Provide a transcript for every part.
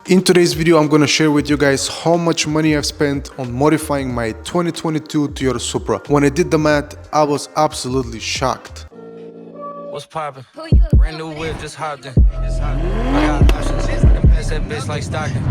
In today's video, I'm gonna share with you guys how much money I've spent on modifying my 2022 Toyota Supra. When I did the math, I was absolutely shocked. What's poppin'? Brand new whip, just hopped in. I got options, and pass that bitch like Stockton.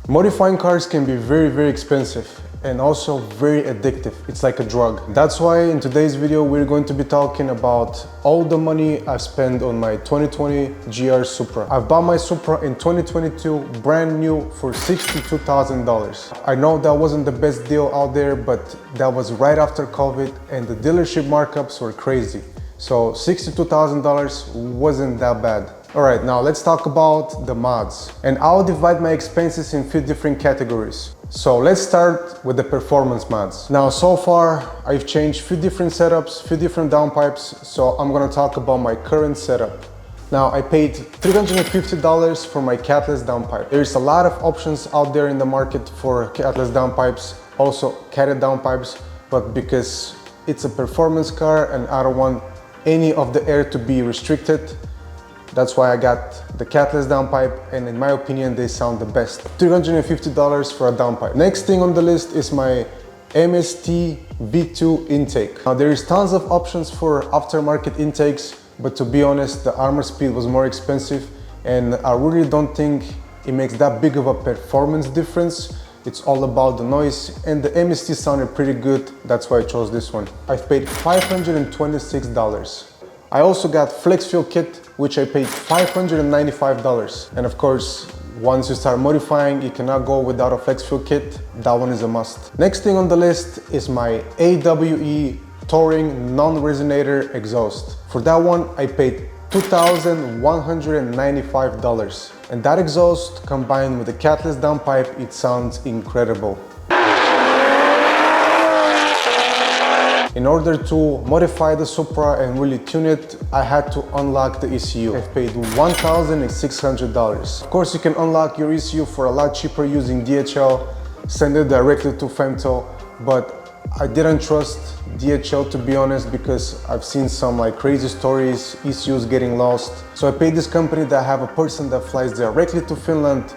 Modifying cars can be very expensive and also very addictive. It's like a drug. That's why in today's video we're going to be talking about all the money I spent on my 2020 GR Supra. I bought my Supra in 2022 brand new for $62,000. I know that wasn't the best deal out there, but that was right after COVID and the dealership markups were crazy. So $62,000 wasn't that bad. Alright, now let's talk about the mods. And I'll divide my expenses in a few different categories. So let's start with the performance mods. Now so far I've changed a few different setups, few different downpipes, so I'm gonna talk about my current setup. Now I paid $350 for my catless downpipe. There's a lot of options out there in the market for catless downpipes, also catted downpipes, but because it's a performance car and I don't want any of the air to be restricted, that's why I got the catless downpipe, and in my opinion they sound the best. $350 for a downpipe. Next thing on the list is my MST V2 intake. Now there is tons of options for aftermarket intakes, but to be honest, the Armor Speed was more expensive and I really don't think it makes that big of a performance difference. It's all about the noise, and the MST sounded pretty good, that's why I chose this one. I've paid $526. I also got Flex Fuel Kit, which I paid $595. And of course, once you start modifying, you cannot go without a Flex Fuel Kit. That one is a must. Next thing on the list is my AWE Touring non-resonator exhaust. For that one, I paid $2,195. And that exhaust, combined with the catless downpipe, it sounds incredible. In order to modify the Supra and really tune it, I had to unlock the ECU. I paid $1,600. Of course, you can unlock your ECU for a lot cheaper using DHL, send it directly to Femto, but I didn't trust DHL, to be honest, because I've seen some like crazy stories, ECUs getting lost. So I paid this company that have a person that flies directly to Finland,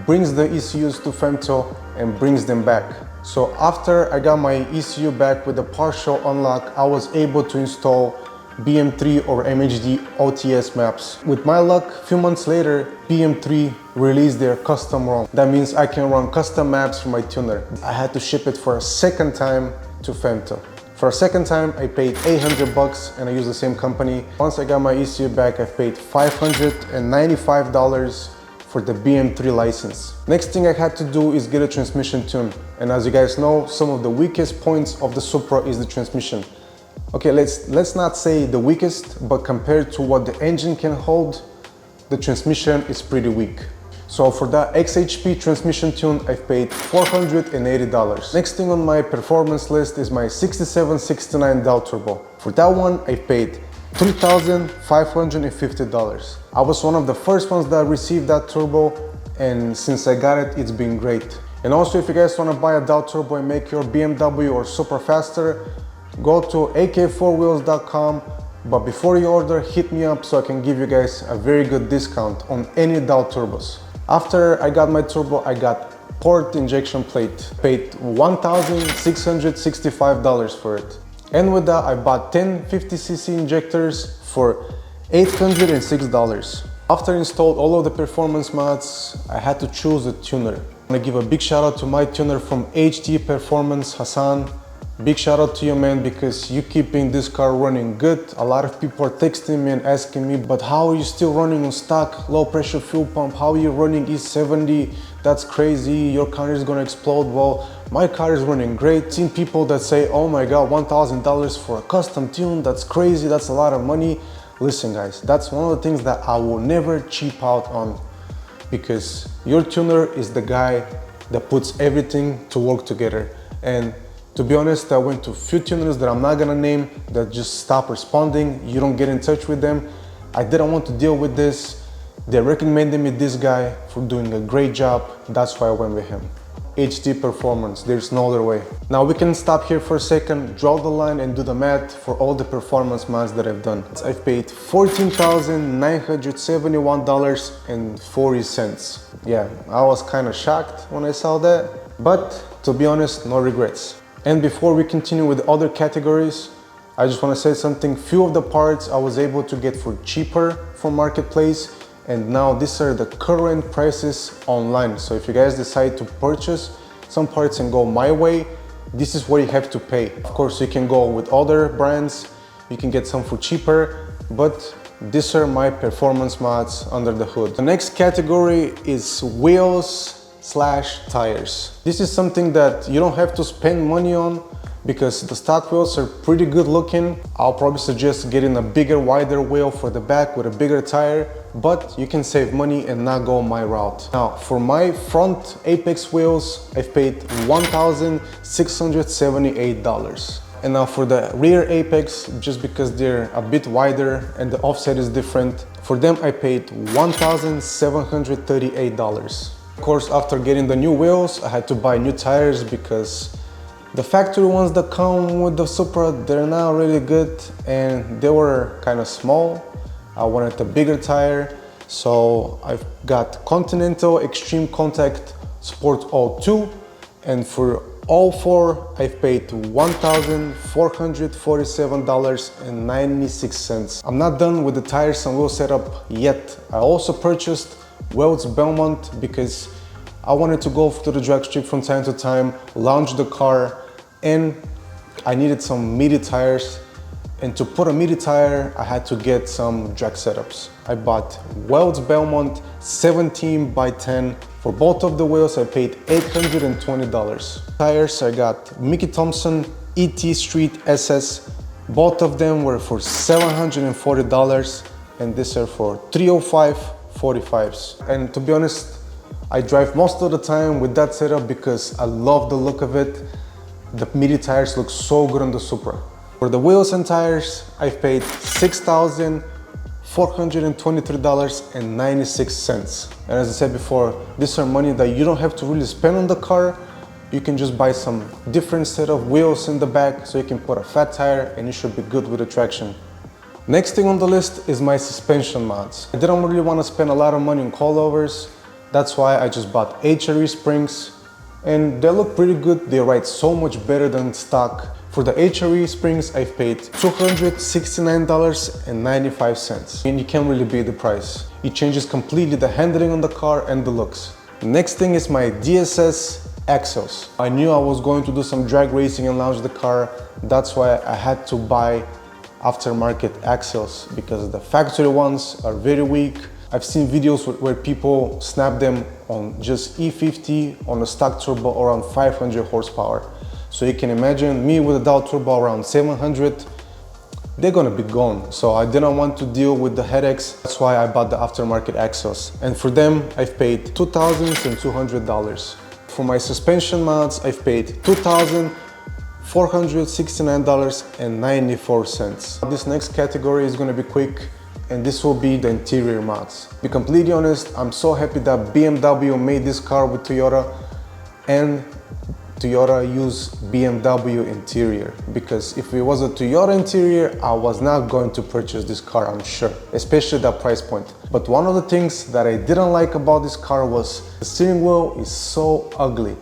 brings the ECUs to Femto and brings them back. So after I got my ECU back with a partial unlock, I was able to install BM3 or MHD OTS maps. With my luck, a few months later, BM3 released their custom ROM. That means I can run custom maps for my tuner. I had to ship it for a second time to Femto. For a second time, I paid $800 and I used the same company. Once I got my ECU back, I paid $595 for the BM3 license. Next thing I had to do is get a transmission tune. And as you guys know, some of the weakest points of the Supra is the transmission. Okay, let's not say the weakest, but compared to what the engine can hold, the transmission is pretty weak. So for that XHP transmission tune, I've paid $480. Next thing on my performance list is my 6769 Del Turbo. For that one, I paid $3,550. I was one of the first ones that received that turbo, and since I got it, it's been great. And also, if you guys want to buy a Del Turbo and make your BMW or Supra faster, go to ak4wheels.com, but before you order, hit me up so I can give you guys a very good discount on any Del Turbos. After I got my turbo, I got port injection plate. Paid $1,665 for it. And with that, I bought 10 50cc injectors for $806. After I installed all of the performance mods, I had to choose a tuner. I want to give a big shout out to my tuner from HD Performance, Hassan. Big shout out to you, man, because you keeping this car running good. A lot of people are texting me and asking me, but how are you still running on stock low pressure fuel pump? How are you running E70? That's crazy, your car is gonna explode. Well, my car is running great. Seen people that say, oh my god, $1,000 for a custom tune, that's crazy, that's a lot of money. Listen guys, that's one of the things that I will never cheap out on, because your tuner is the guy that puts everything to work together. And to be honest, I went to a few tuners that I'm not gonna name that just stop responding. You don't get in touch with them. I didn't want to deal with this. They recommended me this guy for doing a great job. That's why I went with him. HD performance. There's no other way. Now we can stop here for a second, draw the line and do the math for all the performance mods that I've done. I've paid $14,971.40. Yeah, I was kind of shocked when I saw that, but to be honest, no regrets. And before we continue with other categories, I just want to say something. Few of the parts I was able to get for cheaper from Marketplace, and now these are the current prices online. So if you guys decide to purchase some parts and go my way, this is what you have to pay. Of course, you can go with other brands, you can get some for cheaper, but these are my performance mods under the hood. The next category is wheels/tires. This is something that you don't have to spend money on because the stock wheels are pretty good looking. I'll probably suggest getting a bigger, wider wheel for the back with a bigger tire, but you can save money and not go my route. Now, for my front Apex wheels, I've paid $1,678. And now for the rear Apex, just because they're a bit wider and the offset is different, for them I paid $1,738. Of course, after getting the new wheels, I had to buy new tires because the factory ones that come with the Supra, they're not really good and they were kind of small. I wanted a bigger tire, so I've got Continental Extreme Contact Sport All 2, and for all four I've paid $1,447.96. I'm not done with the tires and wheel setup yet. I also purchased Welds Belmont because I wanted to go to the drag strip from time to time, launch the car, and I needed some meaty tires. And to put a meaty tire, I had to get some drag setups. I bought Welds Belmont 17 by 10. For both of the wheels, I paid $820. Tires, I got Mickey Thompson ET Street SS. Both of them were for $740, and these are for 305 45s. And to be honest, I drive most of the time with that setup because I love the look of it. The meaty tires look so good on the Supra. For the wheels and tires, I've paid $6,423.96. And as I said before, these are money that you don't have to really spend on the car. You can just buy some different set of wheels in the back so you can put a fat tire and you should be good with the traction. Next thing on the list is my suspension mods. I didn't really want to spend a lot of money on coilovers. That's why I just bought HRE springs, and they look pretty good. They ride so much better than stock. For the HRE springs, I've paid $269.95, and you can't really beat the price. It changes completely the handling on the car and the looks. Next thing is my DSS axles. I knew I was going to do some drag racing and launch the car. That's why I had to buy aftermarket axles because the factory ones are very weak. I've seen videos where people snap them on just E50 on a stock turbo around 500 horsepower. So you can imagine me with a dial turbo around 700, they're gonna be gone. So I didn't want to deal with the headaches. That's why I bought the aftermarket axles. And for them, I've paid $2,200. For my suspension mods, I've paid $2,469.94. This next category is gonna be quick, and this will be the interior mods. To be completely honest, I'm so happy that BMW made this car with Toyota and Toyota used BMW interior, because if it was a Toyota interior, I was not going to purchase this car, I'm sure, especially that price point. But one of the things that I didn't like about this car was the steering wheel is so ugly.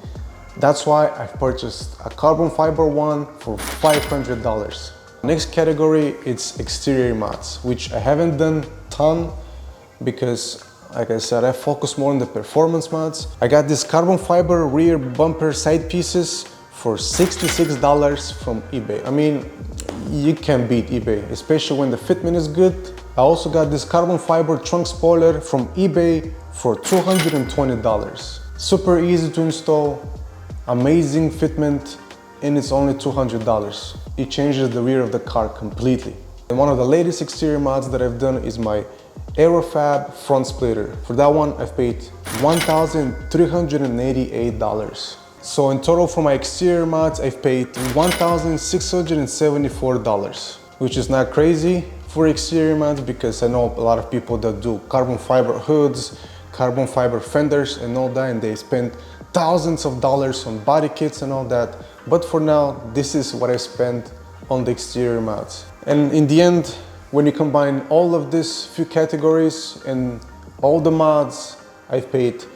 That's why I purchased a carbon fiber one for $500. Next category, it's exterior mods, which I haven't done a ton because, like I said, I focus more on the performance mods. I got this carbon fiber rear bumper side pieces for $66 from eBay. I mean, you can't beat eBay, especially when the fitment is good. I also got this carbon fiber trunk spoiler from eBay for $220. Super easy to install, amazing fitment, and it's only $200. It changes the rear of the car completely. And one of the latest exterior mods that I've done is my Aerofab front splitter. For that one, I've paid $1,388. So in total for my exterior mods, I've paid $1,674, which is not crazy for exterior mods because I know a lot of people that do carbon fiber hoods, carbon fiber fenders and all that, and they spend thousands of dollars on body kits and all that. But for now, this is what I spent on the exterior mods. And in the end, when you combine all of these few categories and all the mods, I've paid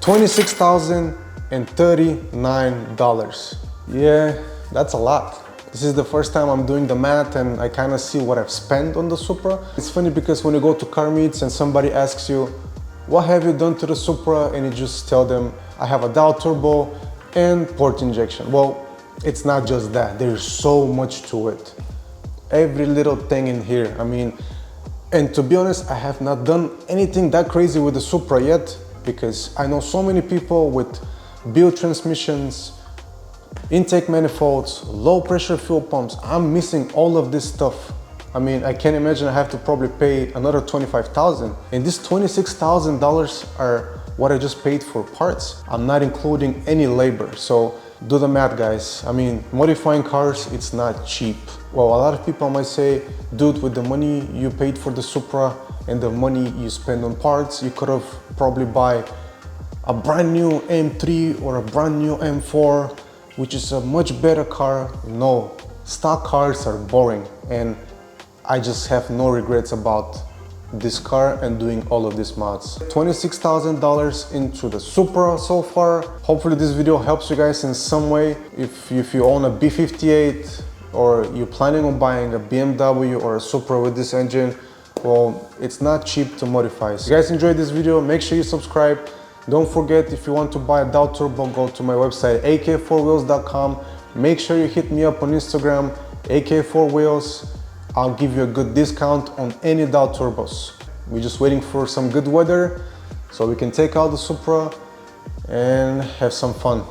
$26,039. Yeah, that's a lot. This is the first time I'm doing the math and I kind of see what I've spent on the Supra. It's funny because when you go to car meets and somebody asks you, what have you done to the Supra? And you just tell them, I have a dial turbo and port injection. Well, it's not just that. There's so much to it. Every little thing in here. I mean, and to be honest, I have not done anything that crazy with the Supra yet, because I know so many people with built transmissions, intake manifolds, low pressure fuel pumps. I'm missing all of this stuff. I mean, I can't imagine I have to probably pay another $25,000. And these $26,000 are what I just paid for parts. I'm not including any labor. So do the math, guys. I mean, modifying cars, it's not cheap. Well, a lot of people might say, dude, with the money you paid for the Supra and the money you spend on parts, you could have probably buy a brand new M3 or a brand new M4, which is a much better car. No, stock cars are boring, and I just have no regrets about this car and doing all of these mods. $26,000 into the Supra so far. Hopefully this video helps you guys in some way. If you own a B58 or you're planning on buying a BMW or a Supra with this engine, well, it's not cheap to modify. If you guys enjoyed this video, make sure you subscribe. Don't forget, if you want to buy a dial turbo, go to my website ak4wheels.com. Make sure you hit me up on Instagram, ak4wheels. I'll give you a good discount on any dial turbos. We're just waiting for some good weather so we can take out the Supra and have some fun.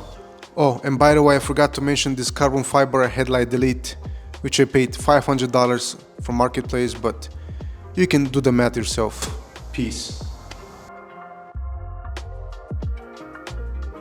Oh, and by the way, I forgot to mention this carbon fiber headlight delete, which I paid $500 from Marketplace, but you can do the math yourself. Peace.